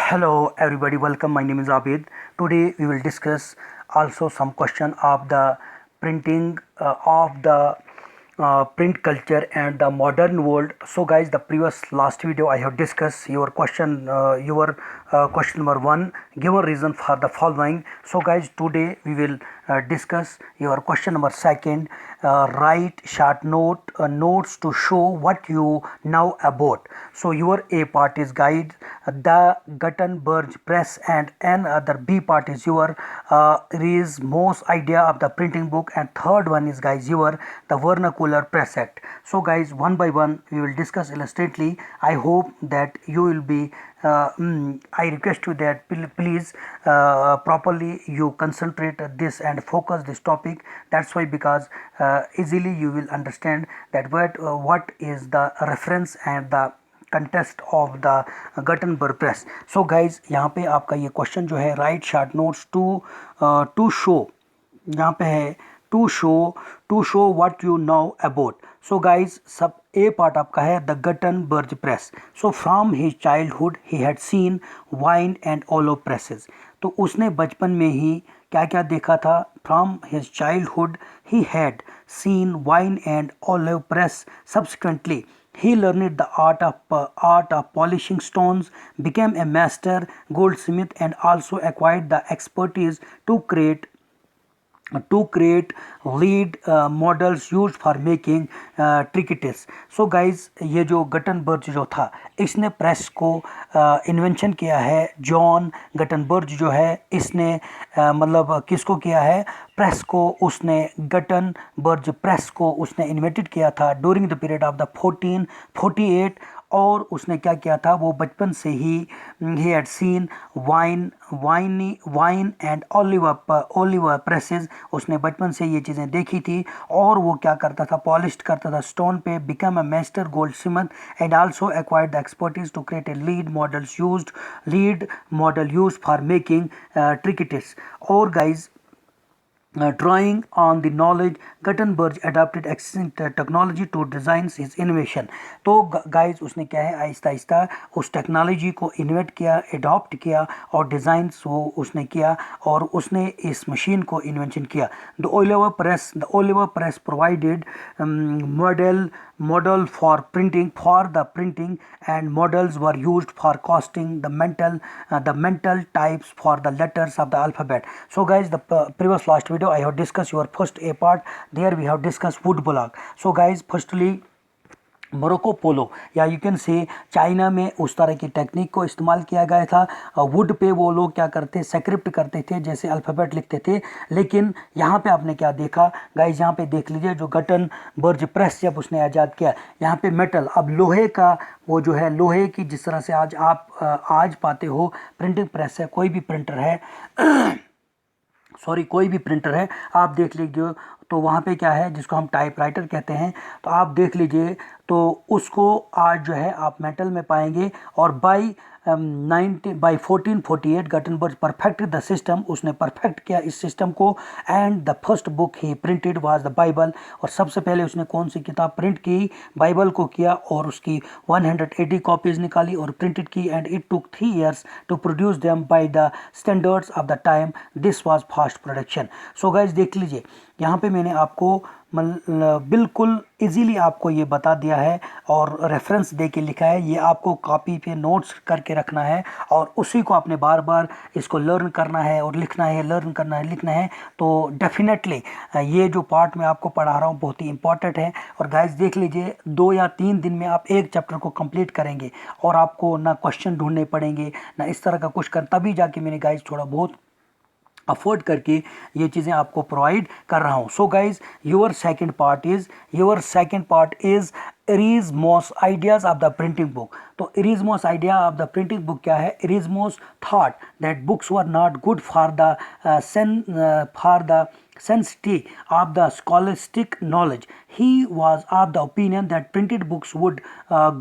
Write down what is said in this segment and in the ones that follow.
Hello everybody, welcome. My name is Abid. Today we will discuss also some question of the printing of the print culture and the modern world. So guys, the previous last video I have discussed your question number one, give a reason for the following. So guys, today we will discuss your question number second, write short notes to show what you know about. So your A part is guide the Gutenberg press, and another B part is your is most idea of the printing book, and third one is guys your the vernacular press act. So guys, one by one we will discuss illustrately. I hope that you will be I request you that please properly you concentrate this and focus this topic. That's why, because easily you will understand that what is the reference and the contest of the Gutenberg press. So guys, यहाँ पे आपका ये question जो है write short notes to show, यहाँ पे है to show what you know about. So guys, sub A part आपका है the Gutenberg press. So from his childhood he had seen wine and olive presses. तो उसने बचपन में ही क्या क्या देखा था? From his childhood he had seen wine and olive press. Subsequently he learned the art of polishing stones, became a master goldsmith, and also acquired the expertise to create lead models used for making trinkets. So guys, ये जो Gutenberg जो था इसने press को invention किया है. John Gutenberg जो है इसने मतलब किसको किया है? प्रेस को. उसने गटनबर्ग प्रेस को उसने इन्वेंटेड किया था during the period of the 1448. और उसने क्या किया था? वो बचपन से ही he had seen wine and olive presses. उसने बचपन से ये चीज़ें देखी थी और वो क्या करता था? पॉलिश करता था स्टोन पे. Become a master goldsmith and also acquired the expertise to create a lead model used for making trinkets. और guys, drawing on the knowledge, Gutenberg adapted existing technology to design his innovation. तो guys, उसने क्या है आहिस्ता आहिस्ता उस technology को invent किया, adopt किया और डिज़ाइन वो उसने किया और उसने इस मशीन को इन्वेंशन किया. The olive press provided model for the printing, and models were used for casting the mental types for the letters of the alphabet. So guys, the previous last video I have discussed your first A part. There we have discussed wood block. So guys, firstly Marco Polo या you can say China में उस तरह की technique को इस्तेमाल किया गया था. वुड पे वो लोग क्या करते? स्क्रिप्ट करते थे, जैसे अल्फ़ाबेट लिखते थे. लेकिन यहाँ पे आपने क्या देखा गाइज? यहाँ पे देख लीजिए, जो गटनबर्ग प्रेस जब उसने आज़ाद किया, यहाँ पे मेटल, अब लोहे का वो जो है, लोहे की जिस तरह से आज पाते हो प्रिंटिंग प्रेस है, कोई भी प्रिंटर है कोई भी प्रिंटर है, आप देख लीजिए तो वहाँ पे क्या है जिसको हम टाइपराइटर कहते हैं. तो आप देख लीजिए तो उसको आज जो है आप मेटल में पाएंगे. और by 1448 Gutenberg perfected the system. उसने परफेक्ट किया इस सिस्टम को. And the first book he printed was the Bible. और सबसे पहले उसने कौन सी किताब प्रिंट की? बाइबल को किया और उसकी 180 कॉपीज़ निकाली और प्रिंटेड की. And it took 3 years to produce them by the standards of the time. This was fast production. So guys, देख लीजिए यहाँ पे मैंने आपको बिल्कुल इजीली आपको ये बता दिया है और रेफरेंस दे के लिखा है. ये आपको कॉपी पे नोट्स करके रखना है और उसी को आपने बार बार इसको लर्न करना है और लिखना है, लर्न करना है, लिखना है. तो डेफिनेटली ये जो पार्ट मैं आपको पढ़ा रहा हूँ बहुत ही इंपॉर्टेंट है. और गाइस देख लीजिए, 2 या 3 दिन में आप एक चैप्टर को कंप्लीट करेंगे और आपको ना क्वेश्चन ढूंढने पड़ेंगे ना इस तरह का कुछ तभी जाके मैंने गाइस थोड़ा बहुत अफोर्ड करके ये चीज़ें आपको प्रोवाइड कर रहा हूँ. So guys, your second part is Erasmus ideas of the printing book. तो Erasmus idea of the printing book क्या है? Erasmus thought that books were not good for the sensitivity of the scholastic knowledge. He was of the opinion that printed books would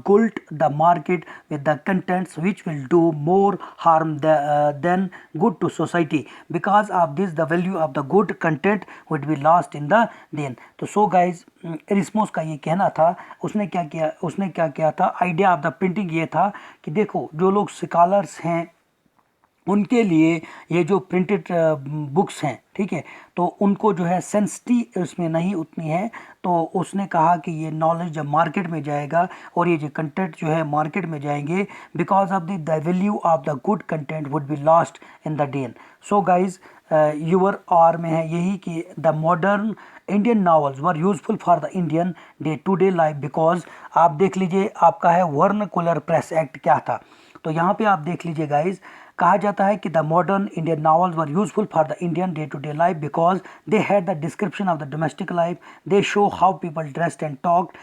glut the market with the contents which will do more harm than good to society. Because of this, the value of the good content would be lost in the दिन. तो so guys, एरिस्मोस का ये कहना था. उसने क्या किया था? आइडिया ऑफ द प्रिंटिंग ये था कि देखो, जो लोग स्कॉलर्स हैं उनके लिए ये जो प्रिंटेड बुक्स हैं, ठीक है, तो उनको जो है सेंसिटी उसमें नहीं उतनी है। तो उसने कहा कि ये नॉलेज जब मार्केट में जाएगा और ये जो कंटेंट जो है मार्केट में जाएंगे, because of the value of the good content would be lost in the den. So guys your आर में है यही कि the modern Indian novels were useful for the Indian day to day life, because आप देख लीजिए आपका है वर्नाकुलर प्रेस एक्ट क्या था। तो यहाँ पे आप देख लीजिए गाइज, कहा जाता है कि the modern Indian novels were useful for the Indian day to day life because they had the description of the domestic life, they show how people dressed and talked,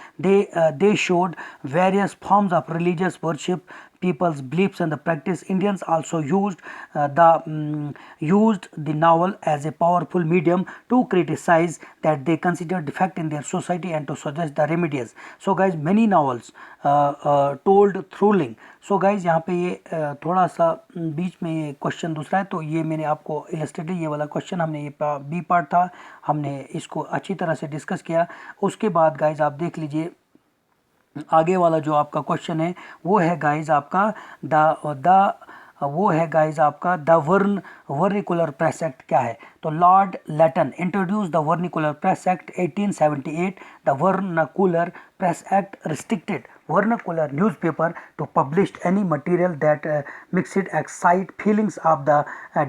they showed various forms of religious worship, people's beliefs and the practice. Indians also used the novel as a powerful medium to criticize that they considered defect in their society and to suggest the remedies. So guys, many novels told thrilling. So guys, यहाँ पे ये थोड़ा सा बीच में ये question दूसरा है, तो ये मैंने आपको इलस्ट्रेटेड ये वाला क्वेश्चन हमने ये बी पार्ट था, हमने इसको अच्छी तरह से डिस्कस किया। उसके बाद गाइज आप देख लीजिए आगे वाला जो आपका क्वेश्चन है वो है गाइज आपका द वर्निकुलर प्रेस एक्ट क्या है। तो Lord Lytton introduce the vernacular press act 1878। The vernacular press act restricted vernacular newspaper to publish any material that mixed excite feelings of the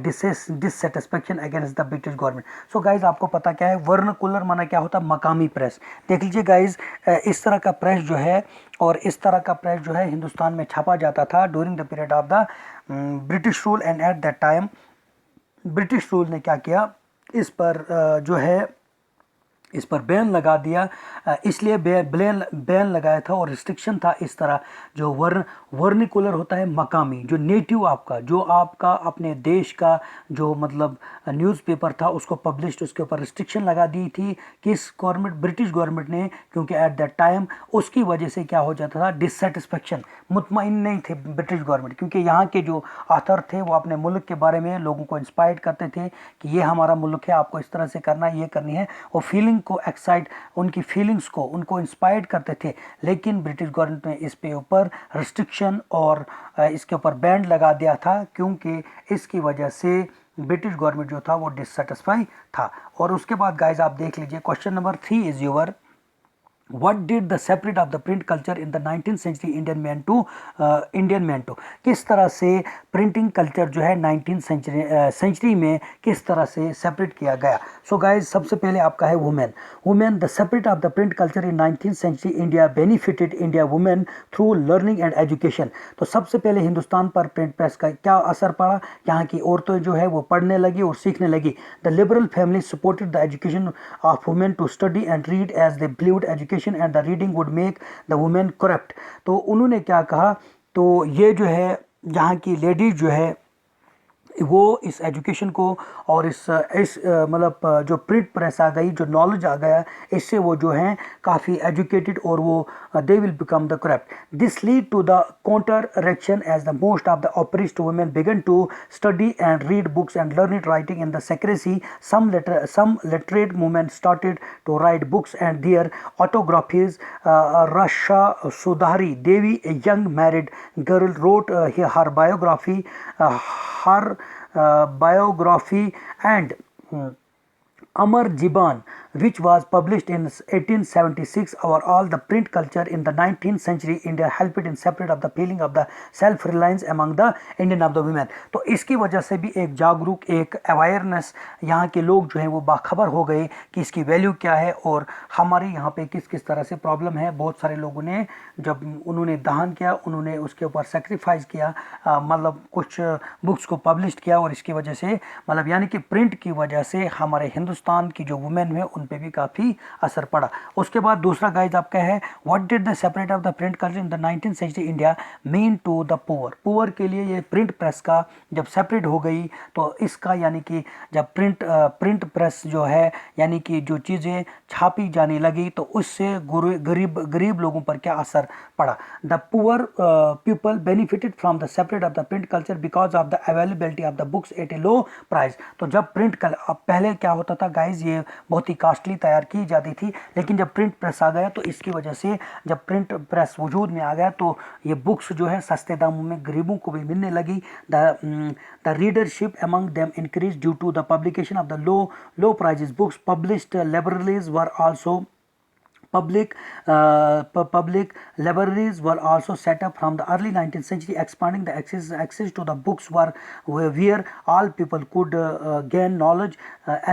dissatisfaction against the British government. So guys, आपको पता क्या है vernacular माना क्या होता है? मकामी press. देख लीजिए गाइज, इस तरह का प्रेस जो है और इस तरह का प्रेस जो है हिंदुस्तान में छापा जाता था during the period of the British rule. And at that time British rule ने क्या किया, इस पर जो है इस पर बैन लगा दिया, इसलिए बैन लगाया था और रिस्ट्रिक्शन था इस तरह। जो वर्निकुलर होता है मकामी, जो नेटिव आपका, जो आपका अपने देश का जो मतलब न्यूज़पेपर था उसको पब्लिश्ड, उसके ऊपर रिस्ट्रिक्शन लगा दी थी किस गवर्नमेंट, ब्रिटिश गवर्नमेंट ने, क्योंकि एट दैट टाइम उसकी वजह से क्या हो जाता था, डिससेटिस्फेक्शन, मुतमईन नहीं थे ब्रिटिश गवर्नमेंट, क्योंकि यहाँ के जो ऑथर थे वो अपने मुल्क के बारे में लोगों को इंस्पायर करते थे कि ये हमारा मुल्क है, आपको इस तरह से करना है, ये करनी है, और फीलिंग को एक्साइट, उनकी फीलिंग्स को उनको इंस्पायर्ड करते थे। लेकिन ब्रिटिश गवर्नमेंट ने इस पे ऊपर रिस्ट्रिक्शन और इसके ऊपर बैंड लगा दिया था, क्योंकि इसकी वजह से ब्रिटिश गवर्नमेंट जो था वो डिससेटिस्फाई था। और उसके बाद गाइज आप देख लीजिए question number 3 is your, What did the separate of the print culture in the 19th century Indian man to किस तरह से प्रिंटिंग कल्चर जो है 19th सेंचुरी में किस तरह से सेपरेट किया गया। सो गाइज, सबसे पहले आपका है women the separate of the print culture in 19th century India benefited India women through learning and education. तो सबसे पहले हिंदुस्तान पर प्रिंट प्रेस का क्या असर पड़ा, यहाँ की औरतें जो है वो पढ़ने लगी और सीखने लगी। The liberal family supported the education of women to study and read as they believed education and the reading would make the women corrupt। तो उन्होंने क्या कहा, तो ये जो है यहाँ की लेडीज जो है वो इस एजुकेशन को और इस मतलब जो प्रिंट प्रेस आ गई, जो नॉलेज आ गया, इससे वो जो हैं काफ़ी एजुकेटेड और वो they will become the corrupt. This lead to the counter reaction as the most of the oppressed women began to study and read books and learn it writing in the secrecy. some literate women started to write books and their autographies। Rasha Sudhari Devi, a young married girl, wrote her biography and Amar Jiban, which was published in 1876. Overall, the print culture in the 19th century India helped in separate of the feeling of the self-reliance among the Indian of the women। तो इसकी वजह से भी एक जागरूक, एक awareness, यहाँ के लोग जो हैं वो बाखबर हो गए कि इसकी वैल्यू क्या है और हमारे यहाँ पे किस किस तरह से प्रॉब्लम है। बहुत सारे लोगों ने जब उन्होंने दान किया, उन्होंने उसके ऊपर सेक्रीफाइस किया, मतलब कुछ बुक्स को पब्लिश किया, और इसकी वजह से मतलब यानी कि प्रिंट की वजह से हमारे हिंदुस्तान की जो वुमेन है उन पे भी काफ़ी असर पड़ा। उसके बाद दूसरा गाइज आपका है, what did the separate of the print culture in the 19th century India mean to the poor के लिए ये प्रिंट प्रेस का जब सेपरेट हो गई, तो इसका यानी कि जब प्रिंट प्रेस जो है यानी कि जो चीज़ें छापी जाने लगी, तो उससे गरीब लोगों पर क्या असर पड़ा। The poor people benefited from the separate of the print culture because of the availability of the books at A low price. तो जब पहले क्या होता था गाइज ये बहुत ही कॉस्टली तैयार की जाती थी, लेकिन जब प्रिंट प्रेस आ गया तो इसकी वजह से जब प्रिंट प्रेस वजूद में आ गया तो ये बुक्स जो है सस्ते दामों में गरीबों को भी मिलने लगी। The readership among them increase due to the publication of the low prices books published libraries were also public libraries were also set up from the early 19th century, expanding the access to the books where all people could gain knowledge,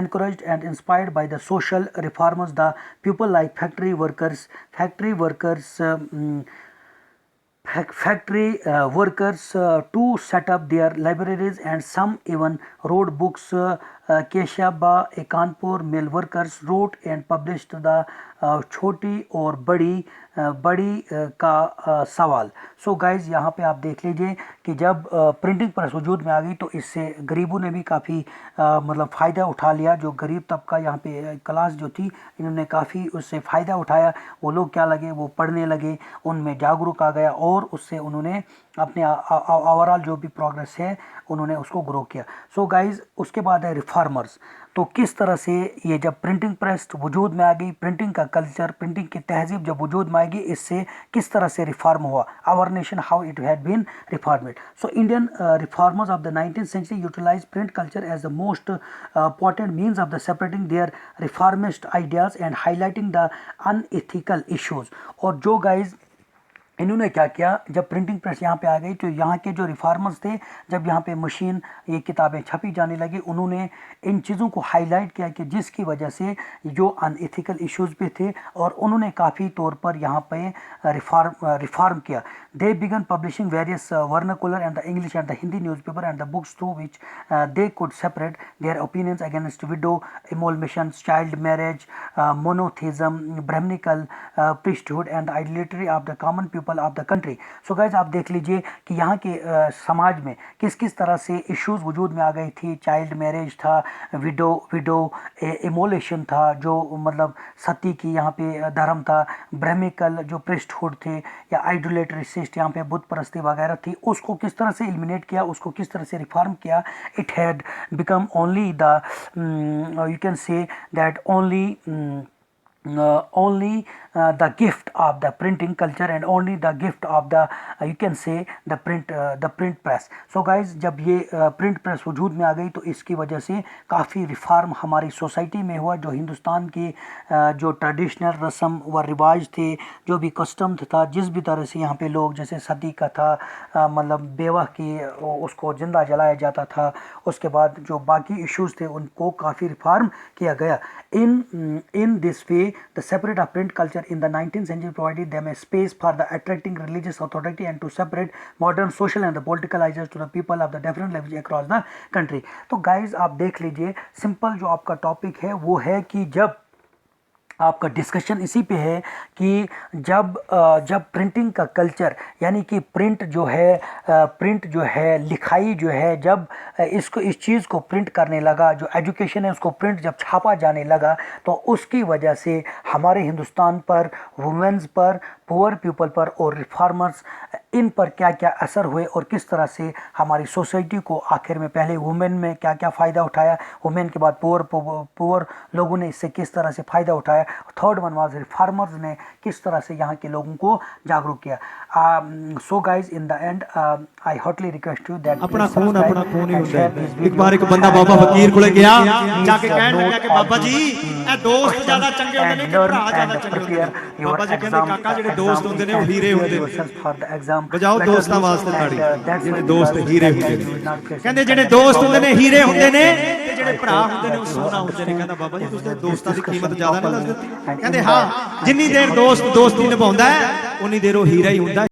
encouraged and inspired by the social reformers. The people like factory workers to set up their libraries, and some even wrote books. Kashibaba a Kanpur mill workers wrote and published the छोटी और बड़ी का सवाल। सो guys यहाँ पे आप देख लीजिए कि जब प्रिंटिंग प्रेस वजूद में आ गई तो इससे गरीबों ने भी काफ़ी मतलब फ़ायदा उठा लिया। जो गरीब तबका यहाँ पे क्लास जो थी इन्होंने काफ़ी उससे फ़ायदा उठाया। वो लोग क्या लगे, वो पढ़ने लगे, उनमें जागरूक आ गया और उससे उन्होंने अपने ओवरऑल जो भी प्रोग्रेस है उन्होंने उसको ग्रो किया। सो गाइज उसके बाद है रिफॉर्मर्स। तो किस तरह से ये जब प्रिंटिंग प्रेस वजूद में आ गई, प्रिंटिंग का कल्चर, प्रिंटिंग की तहजीब जब वजूद में आएगी, इससे किस तरह से रिफॉर्म हुआ, our nation how it had been reformed. So Indian reformers of the 19th century utilise print culture as the most important means of the separating their reformist ideas and highlighting the unethical issues. और जो guys इन्होंने क्या किया, जब printing press यहाँ पे आ गई तो यहाँ के जो रिफॉर्मर्स थे, जब यहाँ पे मशीन ये किताबें छपी जाने लगी, उन्होंने इन चीज़ों को हाईलाइट किया कि जिसकी वजह से जो अनएथिकल इश्यूज भी थे और उन्होंने काफ़ी तौर पर यहाँ पे रिफॉर्म किया। They began publishing various vernacular and the English and the Hindi newspaper and the books through which they could separate their opinions against widow immolations, child marriage, monotheism, brahmanical priesthood and the idolatry of the common people of the country. So guys आप देख लीजिए कि यहाँ के समाज में किस किस तरह से इश्यूज वजूद में आ गई थी। चाइल्ड मैरिज था, विडो इमोलेशन था, जो मतलब सती की यहाँ पे धर्म था, ब्राह्मिकल जो प्रीस्टहुड थे या आइडोलेटरी सिस्ट यहाँ पे बुत परस्ती वगैरह थी, उसको किस तरह से एलिमिनेट किया, उसको किस तरह से रिफॉर्म किया। It had become only the you can say that only the gift of the printing culture and only the gift of the you can say the print press. So guys जब ये print press वजूद में आ गई तो इसकी वजह से काफ़ी रिफॉर्म हमारी सोसाइटी में हुआ। जो हिंदुस्तान की जो ट्रेडिशनल रस्म व रिवाज थे, जो भी कस्टम था, जिस भी तरह से यहाँ पे लोग जैसे सती का था, मतलब बेवा की उसको जिंदा जलाया जाता था, उसके बाद जो बाकी इश्यूज थे उनको काफ़ी रिफॉर्म किया गया। In this way the separate of print culture in the 19th century provided them a space for the attracting religious authority and to separate modern social and the political ideas to the people of the different languages across the country. तो guys आप देख लीजिए, simple जो आपका topic है वो है कि जब आपका डिस्कशन इसी पे है कि जब प्रिंटिंग का कल्चर यानी कि प्रिंट जो है लिखाई जो है, जब इस चीज़ को प्रिंट करने लगा, जो एजुकेशन है उसको प्रिंट जब छापा जाने लगा, तो उसकी वजह से हमारे हिंदुस्तान पर, वुमेन्स पर, पुअर पीपल पर और रिफॉर्मर्स, इन पर क्या क्या असर हुए और किस तरह से हमारी सोसाइटी को आखिर में पहले वुमेन में क्या क्या फ़ायदा उठाया, वुमेन के बाद पुअर लोगों ने इससे किस तरह से फ़ायदा उठाया, थर्ड वन वाज रिफॉर्मर्स ने किस तरह से यहाँ के लोगों को जागरूक किया। So guys in the end I heartily request you that अपना खून ही ਹੁੰਦਾ है। एक बार एक बंदा बाबा फकीर कोले गया, जाके कहने लगा कि बाबा जी ए दोस्त ज्यादा चंगे होंदे ने कि भरा ज्यादा चंगे होंदे ने। बाबा जी कहंदे काका जेडे दोस्त होंदे ने वो हीरे होंदे ने। बजाओ दोस्तां वास्ते ताड़ी, जेडे दोस्त हीरे होंदे ने। कहंदे जेडे दोस्त होंदे ने हीरे होंदे ने ते जेडे भरा होंदे ने वो सोना होंदे ने। कहंदा बाबा जी तुसीं दोस्तां दी कीमत ज्यादा नहीं दस दित्ती। कहंदे हां जिन्नी देर दोस्त दोस्ती निभाउंदा है उन्नी देर वो हीरा ही हुंदा।